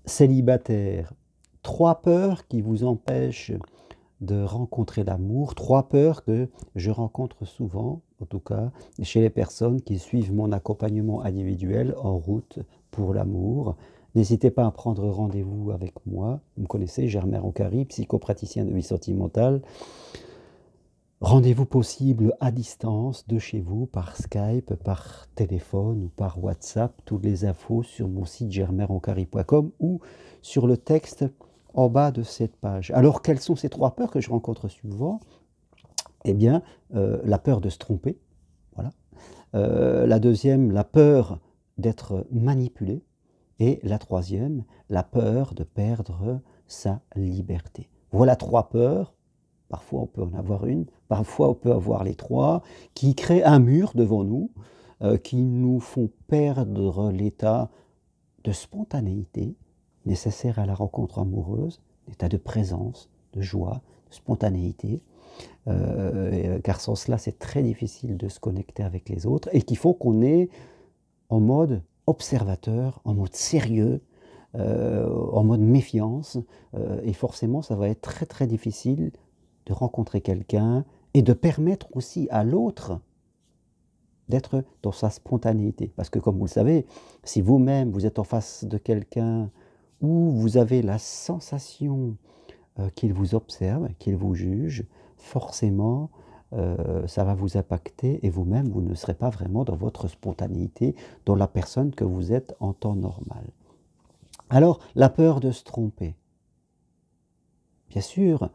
Célibataire, 3 peurs qui vous empêchent de rencontrer l'amour, 3 peurs que je rencontre souvent, en tout cas, chez les personnes qui suivent mon accompagnement individuel en route pour l'amour. N'hésitez pas à prendre rendez-vous avec moi. Vous me connaissez, Germain Roncari, psychopraticien de vie sentimentale. Rendez-vous possible à distance de chez vous, par Skype, par téléphone ou par WhatsApp. Toutes les infos sur mon site germainroncari.com ou sur le texte en bas de cette page. Alors, quelles sont ces 3 peurs que je rencontre souvent? Eh bien, la peur de se tromper, voilà. La deuxième, la peur d'être manipulé. Et la troisième, la peur de perdre sa liberté. Voilà 3 peurs. Parfois, on peut en avoir une, parfois, on peut avoir les 3, qui créent un mur devant nous, qui nous font perdre l'état de spontanéité nécessaire à la rencontre amoureuse, l'état de présence, de joie, de spontanéité, car sans cela, c'est très difficile de se connecter avec les autres, et qui font qu'on est en mode observateur, en mode sérieux, en mode méfiance, et forcément, ça va être très, très difficile de rencontrer quelqu'un et de permettre aussi à l'autre d'être dans sa spontanéité. Parce que comme vous le savez, si vous-même vous êtes en face de quelqu'un où vous avez la sensation qu'il vous observe, qu'il vous juge, forcément ça va vous impacter et vous-même vous ne serez pas vraiment dans votre spontanéité, dans la personne que vous êtes en temps normal. Alors, la peur de se tromper. Bien sûr,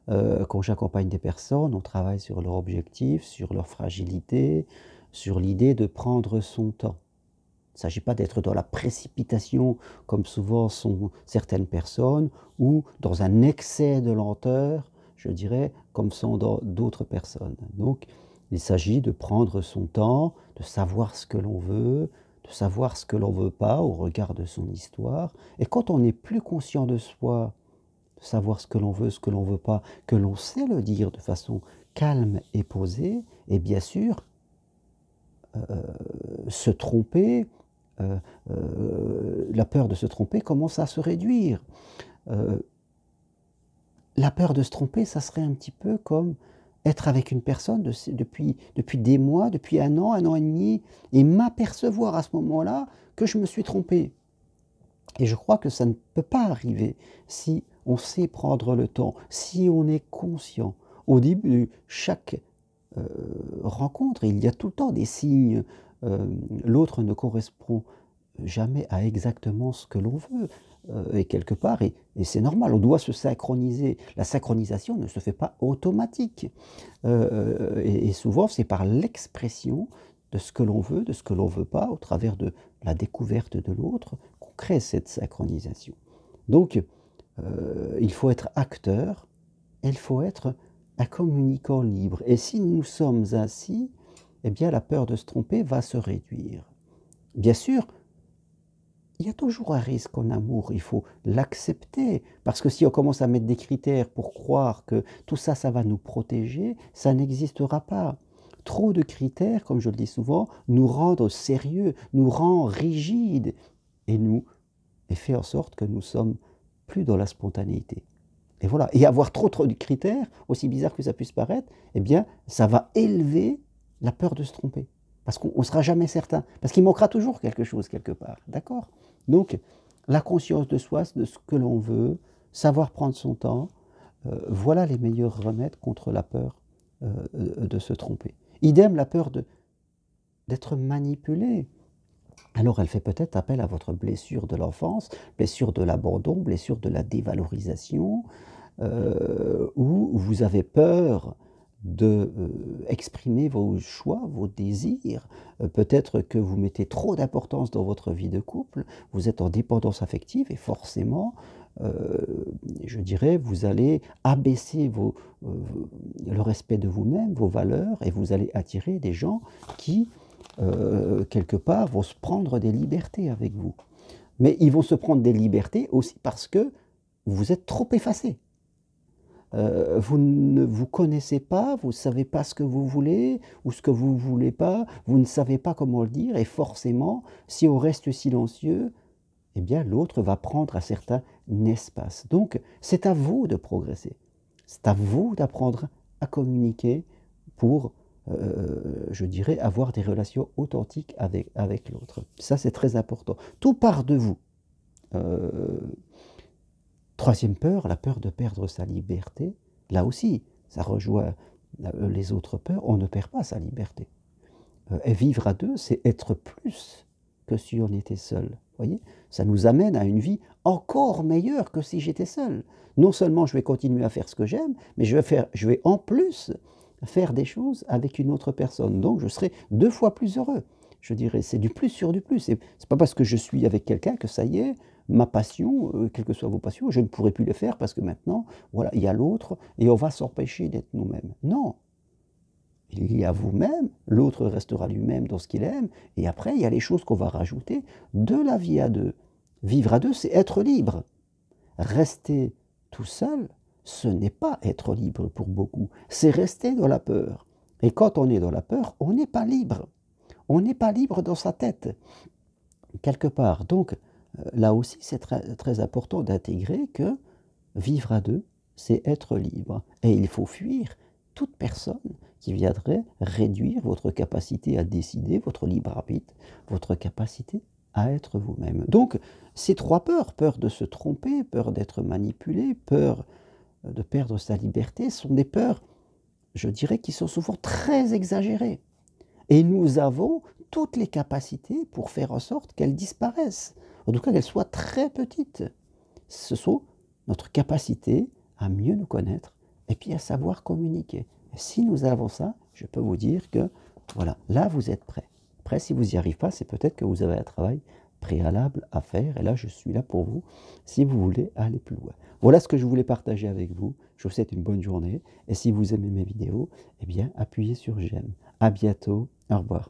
quand j'accompagne des personnes, on travaille sur leur objectif, sur leur fragilité, sur l'idée de prendre son temps. Il ne s'agit pas d'être dans la précipitation, comme souvent sont certaines personnes, ou dans un excès de lenteur, je dirais, comme sont d'autres personnes. Donc, il s'agit de prendre son temps, de savoir ce que l'on veut, de savoir ce que l'on ne veut pas au regard de son histoire. Et quand on est plus conscient de soi, savoir ce que l'on veut, ce que l'on ne veut pas, que l'on sait le dire de façon calme et posée, et bien sûr, se tromper, la peur de se tromper commence à se réduire. La peur de se tromper, ça serait un petit peu comme être avec une personne depuis des mois, depuis un an et demi, et m'apercevoir à ce moment-là que je me suis trompé. Et je crois que ça ne peut pas arriver si on sait prendre le temps, si on est conscient. Au début de chaque rencontre, il y a tout le temps des signes. L'autre ne correspond jamais à exactement ce que l'on veut. Et quelque part, et c'est normal, on doit se synchroniser. La synchronisation ne se fait pas automatique. Et souvent, c'est par l'expression de ce que l'on veut, de ce que l'on ne veut pas, au travers de la découverte de l'autre, qu'on crée cette synchronisation. Donc, il faut être acteur, et il faut être un communicant libre. Et si nous sommes ainsi, eh bien la peur de se tromper va se réduire. Bien sûr, il y a toujours un risque en amour, il faut l'accepter, parce que si on commence à mettre des critères pour croire que tout ça, ça va nous protéger, ça n'existera pas. Trop de critères, comme je le dis souvent, nous rendent sérieux, nous rend rigides, et fait en sorte que nous sommes plus dans la spontanéité. Et voilà. Et avoir trop de critères, aussi bizarre que ça puisse paraître, eh bien, ça va élever la peur de se tromper. Parce qu'on ne sera jamais certain. Parce qu'il manquera toujours quelque chose quelque part. D'accord? Donc, la conscience de soi, de ce que l'on veut, savoir prendre son temps, voilà les meilleurs remèdes contre la peur de se tromper. Idem, la peur d'être manipulé. Alors elle fait peut-être appel à votre blessure de l'enfance, blessure de l'abandon, blessure de la dévalorisation, où vous avez peur d'exprimer vos choix, vos désirs. Peut-être que vous mettez trop d'importance dans votre vie de couple, vous êtes en dépendance affective et forcément, je dirais, vous allez abaisser le respect de vous-même, vos valeurs, et vous allez attirer des gens qui, quelque part, vont se prendre des libertés avec vous. Mais ils vont se prendre des libertés aussi parce que vous êtes trop effacé. Vous ne vous connaissez pas, vous ne savez pas ce que vous voulez ou ce que vous ne voulez pas, vous ne savez pas comment le dire, et forcément, si on reste silencieux, eh bien l'autre va prendre un certain espace. Donc c'est à vous de progresser. C'est à vous d'apprendre à communiquer pour, je dirais, avoir des relations authentiques avec l'autre. Ça, c'est très important. Tout part de vous. Troisième peur, la peur de perdre sa liberté. Là aussi, ça rejoint les autres peurs. On ne perd pas sa liberté. Et vivre à deux, c'est être plus que si on était seul. Voyez, ça nous amène à une vie encore meilleure que si j'étais seul. Non seulement je vais continuer à faire ce que j'aime, mais je vais en plus faire des choses avec une autre personne. Donc je serai 2 fois plus heureux. Je dirais, c'est du plus sur du plus. C'est pas parce que je suis avec quelqu'un que ça y est, ma passion, quelles que soient vos passions, je ne pourrai plus le faire parce que maintenant, voilà, il y a l'autre et on va s'empêcher d'être nous-mêmes. Non, il y a vous-même, l'autre restera lui-même dans ce qu'il aime, et après, il y a les choses qu'on va rajouter de la vie à deux. Vivre à deux, c'est être libre. Rester tout seul, ce n'est pas être libre pour beaucoup, c'est rester dans la peur. Et quand on est dans la peur, on n'est pas libre. On n'est pas libre dans sa tête, quelque part. Donc, là aussi, c'est très, très important d'intégrer que vivre à deux, c'est être libre. Et il faut fuir toute personne qui viendrait réduire votre capacité à décider, votre libre arbitre, votre capacité à être vous-même. Donc, ces 3 peurs, peur de se tromper, peur d'être manipulé, peur de perdre sa liberté, sont des peurs, je dirais, qui sont souvent très exagérées. Et nous avons toutes les capacités pour faire en sorte qu'elles disparaissent, en tout cas qu'elles soient très petites. Ce sont notre capacité à mieux nous connaître et puis à savoir communiquer. Et si nous avons ça, je peux vous dire que, voilà, là vous êtes prêts. Après, si vous n'y arrivez pas, c'est peut-être que vous avez un travail préalable à faire. Et là, je suis là pour vous si vous voulez aller plus loin. Voilà ce que je voulais partager avec vous. Je vous souhaite une bonne journée. Et si vous aimez mes vidéos, eh bien, appuyez sur j'aime. À bientôt. Au revoir.